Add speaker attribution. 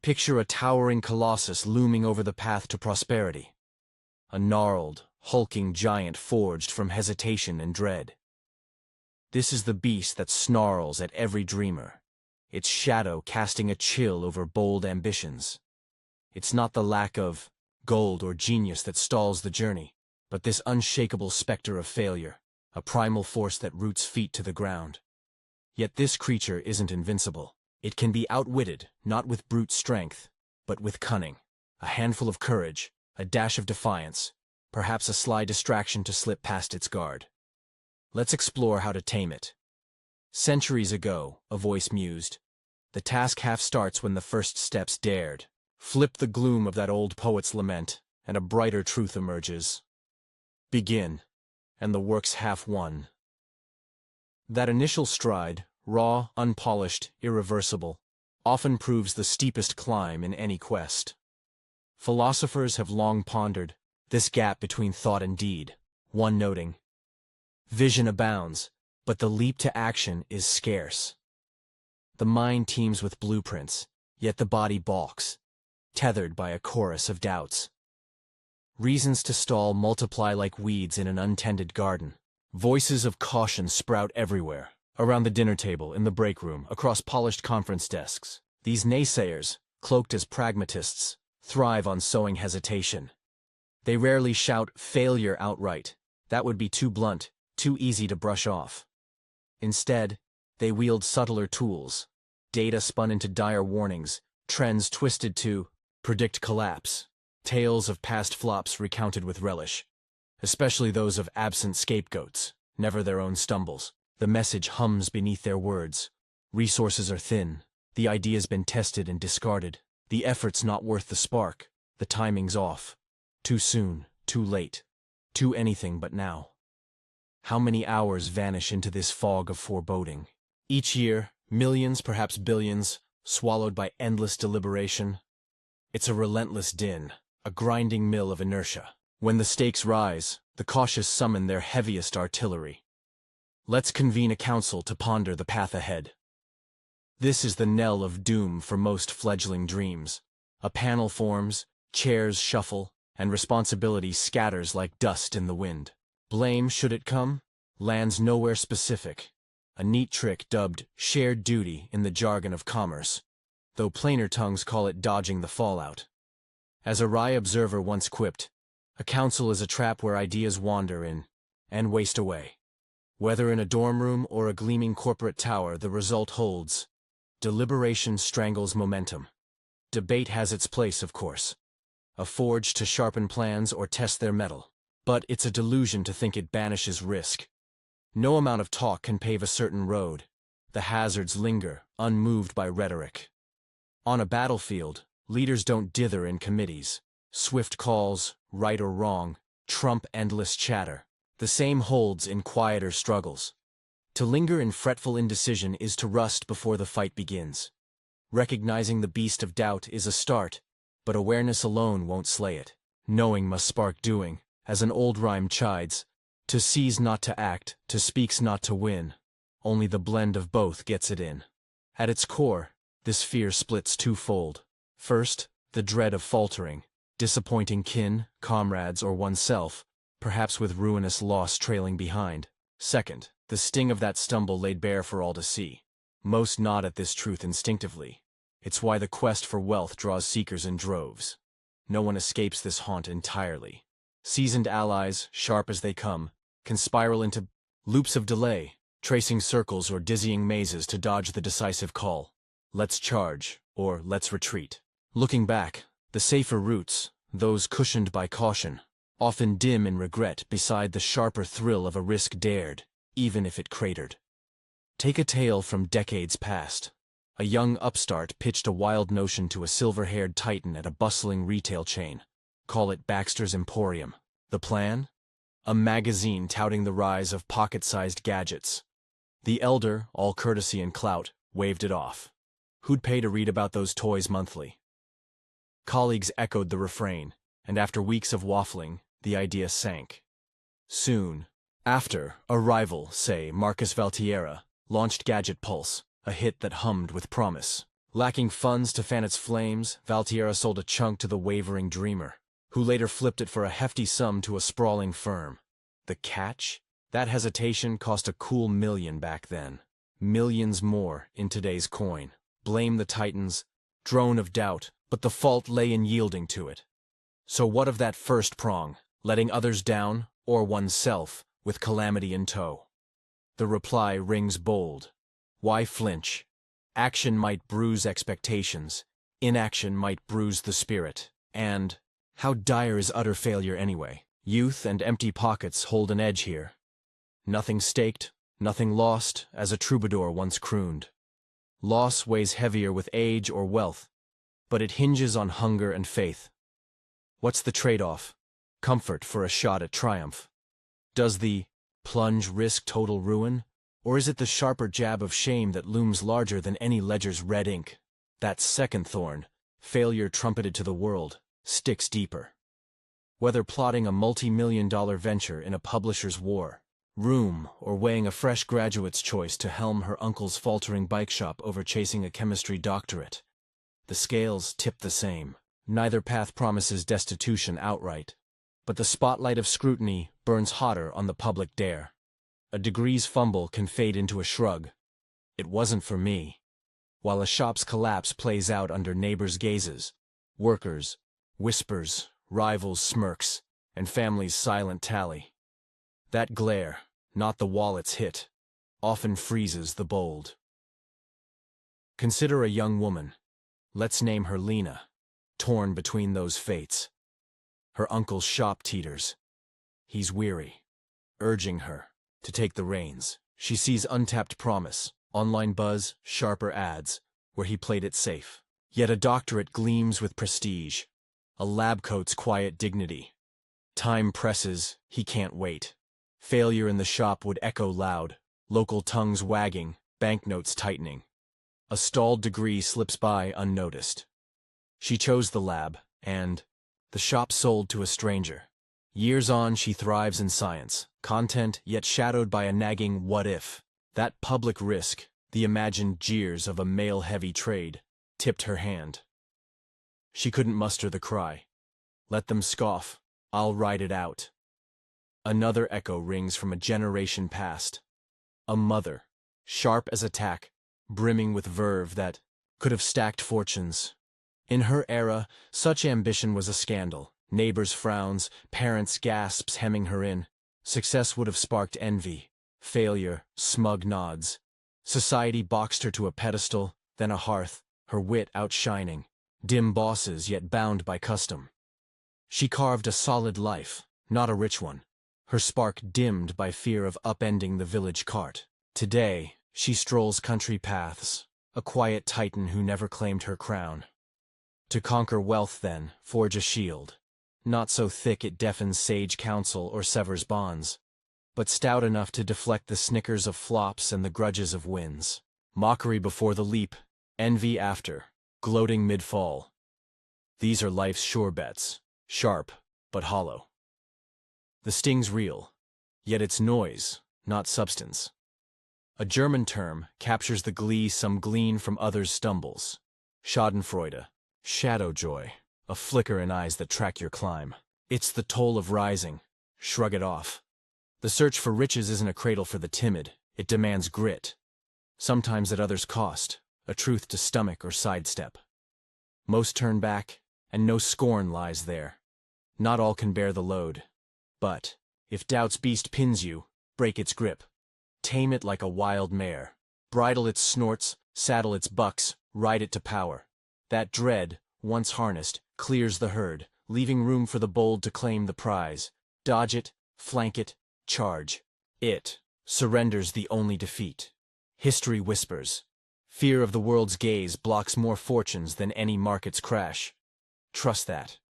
Speaker 1: Picture a towering colossus looming over the path to prosperity. A gnarled, hulking giant forged from hesitation and dread. This is the beast that snarls at every dreamer, its shadow casting a chill over bold ambitions. It's not the lack of gold or genius that stalls the journey, but this unshakable specter of failure, a primal force that roots feet to the ground. Yet this creature isn't invincible. It can be outwitted, not with brute strength, but with cunning, a handful of courage, a dash of defiance, perhaps a sly distraction to slip past its guard. Let's explore how to tame it. Centuries ago, a voice mused, the task half starts when the first steps dared. Flip the gloom of that old poet's lament, and a brighter truth emerges. Begin, and the work's half won. That initial stride, raw, unpolished, irreversible, often proves the steepest climb in any quest. Philosophers have long pondered this gap between thought and deed, one noting, vision abounds, but the leap to action is scarce. The mind teems with blueprints, yet the body balks, tethered by a chorus of doubts. Reasons to stall multiply like weeds in an untended garden. Voices of caution sprout everywhere, around the dinner table, in the break room, across polished conference desks. These naysayers, cloaked as pragmatists, thrive on sowing hesitation. They rarely shout failure outright. That would be too blunt, too easy to brush off. Instead, they wield subtler tools, data spun into dire warnings, trends twisted to predict collapse, tales of past flops recounted with relish, especially those of absent scapegoats, never their own stumbles. The message hums beneath their words. Resources are thin, the idea's been tested and discarded, the effort's not worth the spark, the timing's off. Too soon, too late, too anything but now. How many hours vanish into this fog of foreboding? Each year, millions, perhaps billions, swallowed by endless deliberation. It's a relentless din, a grinding mill of inertia. When the stakes rise, the cautious summon their heaviest artillery. Let's convene a council to ponder the path ahead. This is the knell of doom for most fledgling dreams. A panel forms, chairs shuffle, and responsibility scatters like dust in the wind. Blame, should it come, lands nowhere specific. A neat trick dubbed shared duty in the jargon of commerce, though plainer tongues call it dodging the fallout. As a wry observer once quipped, a council is a trap where ideas wander in and waste away. Whether in a dorm room or a gleaming corporate tower, the result holds. Deliberation strangles momentum. Debate has its place, of course. A forge to sharpen plans or test their mettle. But it's a delusion to think it banishes risk. No amount of talk can pave a certain road. The hazards linger, unmoved by rhetoric. On a battlefield, leaders don't dither in committees. Swift calls, right or wrong, trump endless chatter. The same holds in quieter struggles. To linger in fretful indecision is to rust before the fight begins. Recognizing the beast of doubt is a start, but awareness alone won't slay it. Knowing must spark doing, as an old rhyme chides. To seize not to act, to speak's not to win. Only the blend of both gets it in. At its core, this fear splits twofold. First, the dread of faltering, disappointing kin, comrades, or oneself, perhaps with ruinous loss trailing behind. Second, the sting of that stumble laid bare for all to see. Most nod at this truth instinctively. It's why the quest for wealth draws seekers in droves. No one escapes this haunt entirely. Seasoned allies, sharp as they come, can spiral into loops of delay, tracing circles or dizzying mazes to dodge the decisive call. Let's charge, or let's retreat. Looking back, the safer routes, those cushioned by caution, often dim in regret beside the sharper thrill of a risk dared, even if it cratered. Take a tale from decades past. A young upstart pitched a wild notion to a silver-haired titan at a bustling retail chain. Call it Baxter's Emporium. The plan? A magazine touting the rise of pocket-sized gadgets. The elder, all courtesy and clout, waved it off. Who'd pay to read about those toys monthly? Colleagues echoed the refrain, and after weeks of waffling, the idea sank. Soon after, a rival, say Marcus Valtiera, launched Gadget Pulse, a hit that hummed with promise. Lacking funds to fan its flames, Valtierra sold a chunk to the wavering dreamer, who later flipped it for a hefty sum to a sprawling firm. The catch? That hesitation cost a cool $1 million back then. Millions more in today's coin. Blame the titans, drone of doubt, but the fault lay in yielding to it. So what of that first prong, letting others down, or oneself, with calamity in tow? The reply rings bold. Why flinch? Action might bruise expectations, inaction might bruise the spirit, and how dire is utter failure anyway? Youth and empty pockets hold an edge here. Nothing staked, nothing lost, as a troubadour once crooned. Loss weighs heavier with age or wealth, but it hinges on hunger and faith. What's the trade-off? Comfort for a shot at triumph. Does the plunge risk total ruin? Or is it the sharper jab of shame that looms larger than any ledger's red ink? That second thorn, failure trumpeted to the world, sticks deeper. Whether plotting a multi-million-dollar venture in a publisher's war, room, or weighing a fresh graduate's choice to helm her uncle's faltering bike shop over chasing a chemistry doctorate, the scales tip the same. Neither path promises destitution outright, but the spotlight of scrutiny burns hotter on the public dare. A degree's fumble can fade into a shrug. It wasn't for me. While a shop's collapse plays out under neighbors' gazes, workers, whispers, rivals' smirks, and families' silent tally. That glare, not the wallet's hit, often freezes the bold. Consider a young woman. Let's name her Lena, torn between those fates. Her uncle's shop teeters. He's weary, urging her to take the reins. She sees untapped promise, online buzz, sharper ads, where he played it safe. Yet a doctorate gleams with prestige, a lab coat's quiet dignity. Time presses, he can't wait. Failure in the shop would echo loud, local tongues wagging, banknotes tightening. A stalled degree slips by unnoticed. She chose the lab, and the shop sold to a stranger. Years on, she thrives in science, content yet shadowed by a nagging what if. That public risk, the imagined jeers of a male-heavy trade, tipped her hand. She couldn't muster the cry. Let them scoff, I'll ride it out. Another echo rings from a generation past. A mother, sharp as a tack, brimming with verve that could have stacked fortunes. In her era, such ambition was a scandal. Neighbors' frowns, parents' gasps hemming her in. Success would have sparked envy. Failure, smug nods. Society boxed her to a pedestal, then a hearth, her wit outshining. Dim bosses yet bound by custom. She carved a solid life, not a rich one. Her spark dimmed by fear of upending the village cart. Today, she strolls country paths, a quiet titan who never claimed her crown. To conquer wealth, then, forge a shield. Not so thick it deafens sage counsel or severs bonds, but stout enough to deflect the snickers of flops and the grudges of wins. Mockery before the leap, envy after, gloating mid-fall. These are life's sure bets, sharp but hollow. The sting's real, yet it's noise, not substance. A German term captures the glee some glean from others' stumbles. Schadenfreude, shadow joy, a flicker in eyes that track your climb. It's the toll of rising. Shrug it off. The search for riches isn't a cradle for the timid. It demands grit. Sometimes at others' cost, a truth to stomach or sidestep. Most turn back, and no scorn lies there. Not all can bear the load. But, if doubt's beast pins you, break its grip. Tame it like a wild mare. Bridle its snorts, saddle its bucks, ride it to power. That dread, once harnessed, clears the herd, leaving room for the bold to claim the prize. Dodge it, flank it, charge. It surrenders the only defeat. History whispers. Fear of the world's gaze blocks more fortunes than any market's crash. Trust that.